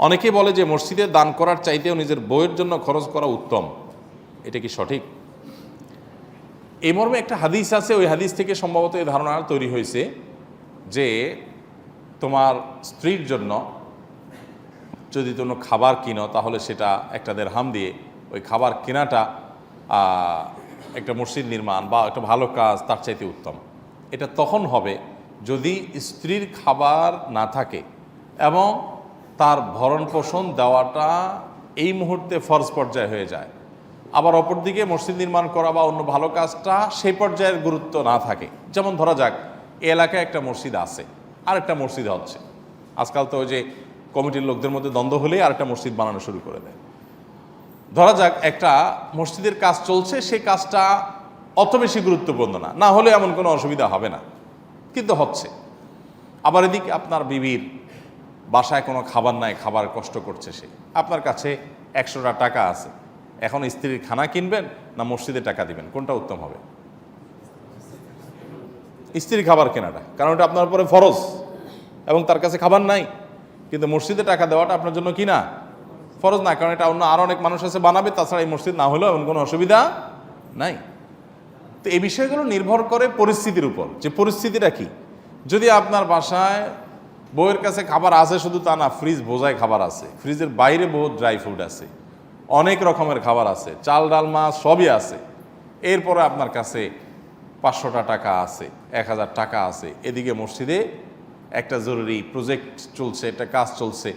অনেকে বলে যে মসজিদে দান করার চাইতেও নিজের বইয়ের জন্য খরচ করা উত্তম, এটা কি সঠিক? এই মর্মে একটা হাদিস আছে, ওই হাদিস থেকে সম্ভবত এই ধারণা তৈরি হয়েছে যে তোমার স্ত্রীর জন্য যদি কোনো খাবার কিনো তাহলে সেটা একটা দেড়হাম দিয়ে ওই খাবার কেনাটা একটা মসজিদ নির্মাণ বা একটা ভালো কাজ তার চাইতে উত্তম। এটা তখন হবে যদি স্ত্রীর খাবার না থাকে এবং তার ভরণ পোষণ দেওয়াটা এই মুহূর্তে ফরজ পর্যায়ে হয়ে যায়, আবার অপরদিকে মসজিদ নির্মাণ করা বা অন্য ভালো কাজটা সেই পর্যায়ের গুরুত্ব না থাকে। যেমন ধরা যাক এই এলাকায় একটা মসজিদ আছে, আর একটা মসজিদ হচ্ছে, আজকাল তো ওই যে কমিটির লোকদের মধ্যে দ্বন্দ্ব হলেই আর একটা মসজিদ বানানো শুরু করে দেয়। ধরা যাক একটা মসজিদের কাজ চলছে, সেই কাজটা অত বেশি গুরুত্বপূর্ণ না, না হলে এমন কোনো অসুবিধা হবে না, কিন্তু হচ্ছে। আবার এদিকে আপনার বিবির বাসায় কোনো খাবার নাই, খাবার কষ্ট করছে সে, আপনার কাছে 100টা টাকা আছে, এখন স্ত্রীর খানা কিনবেন না মসজিদে টাকা দিবেন, কোনটা উত্তম হবে? স্ত্রীর খাবার কেনাটা, কারণ এটা আপনার উপরে ফরজ এবং তার কাছে খাবার নাই। কিন্তু মসজিদে টাকা দেওয়াটা আপনার জন্য কি না? ফরজ না, কারণ এটা অন্য আরও অনেক মানুষ আছে বানাবে, তাছাড়া এই মসজিদ না হলেও এমন কোনো অসুবিধা নাই। তো এই বিষয়গুলো নির্ভর করে পরিস্থিতির উপর, যে পরিস্থিতিটা কি। যদি আপনার বাসায় বউয়ের কাছে খাবার আছে শুধু তা না, ফ্রিজ বোঝায় খাবার আছে, ফ্রিজের বাইরে বহুত ড্রাই ফ্রুট আছে, অনেক রকমের খাবার আছে, চাল ডাল মাছ সবই আছে, এরপরে আপনার কাছে 500টা টাকা আছে, 1000 টাকা আছে, এদিকে মসজিদে একটা জরুরি প্রজেক্ট চলছে, একটা কাজ চলছে।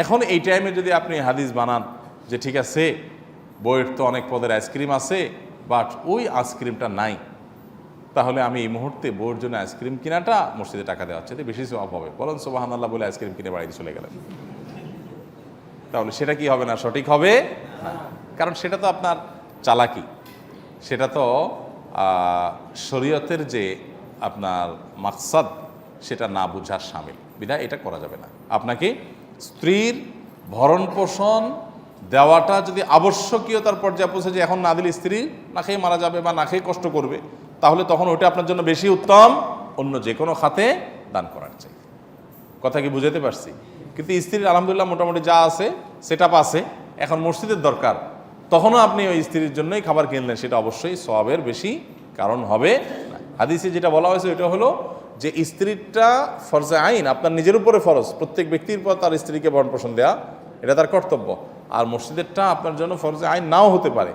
এখন এই টাইমে যদি আপনি হাদিস বানান যে ঠিক আছে বইয়ের তো অনেক পদের আইসক্রিম আছে, বাট ওই আইসক্রিমটা নাই, তাহলে আমি এই মুহূর্তে বউয়ের জন্য আইসক্রিম কিনাটা মসজিদে টাকা দেওয়ার চাইতে বেশি সওয়াব হবে, বলেন সুবহানাল্লাহ বলে আইসক্রিম কিনে বাড়িতে চলে গেলেন, তাহলে সেটা কি হবে না? সঠিক হবে না, কারণ সেটা তো আপনার চালাকি, সেটা তো শরীয়তের যে আপনার মাকসাদ সেটা না বুঝার শামিল, বিধায় এটা করা যাবে না। আপনাকে স্ত্রীর ভরণ পোষণ দেওয়াটা যদি আবশ্যকীয়তার পর্যায়ে পৌঁছে যে এখন না দিলে স্ত্রী না খেয়ে মারা যাবে বা না খেয়ে কষ্ট করবে, তাহলে তখন ওইটা আপনার জন্য বেশি উত্তম অন্য যে কোনো খাতে দান করার চাই। কথা কি বুঝাতে পারছি? কিন্তু স্ত্রীর আলহামদুলিল্লাহ মোটামুটি যা আছে সেটা আছে, এখন মসজিদের দরকার, তখনও আপনি ওই স্ত্রীর জন্যই খাবার কিনলেন, সেটা অবশ্যই সওয়াবের বেশি কারণ হবে না। হাদিসে যেটা বলা হয়েছে ওইটা হলো যে স্ত্রীটা ফরজে আইন, আপনার নিজের উপরে ফরজ, প্রত্যেক ব্যক্তির পর তার স্ত্রীকে ভরণ পোষণ দেওয়া এটা তার কর্তব্য, আর মসজিদেরটা আপনার জন্য ফরজে আইন নাও হতে পারে।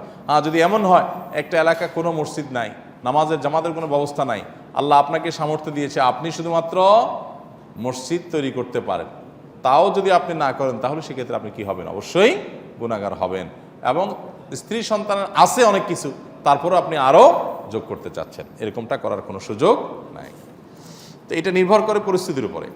যদি এমন হয় একটা এলাকা কোনো মসজিদ নাই, নামাজের জামাতের কোনো ব্যবস্থা নাই, আল্লাহ আপনাকে সামর্থ্য দিয়েছে, আপনি শুধুমাত্র মসজিদ তৈরি করতে পারেন, তাও যদি আপনি না করেন তাহলে সেক্ষেত্রে আপনি কি হবেন? অবশ্যই গুনাহগার হবেন। এবং স্ত্রী সন্তানের আছে অনেক কিছু, তারপরও আপনি আরও যোগ করতে চাচ্ছেন, এরকমটা করার কোনো সুযোগ নাই। তো এটা নির্ভর করে পরিস্থিতির উপরে।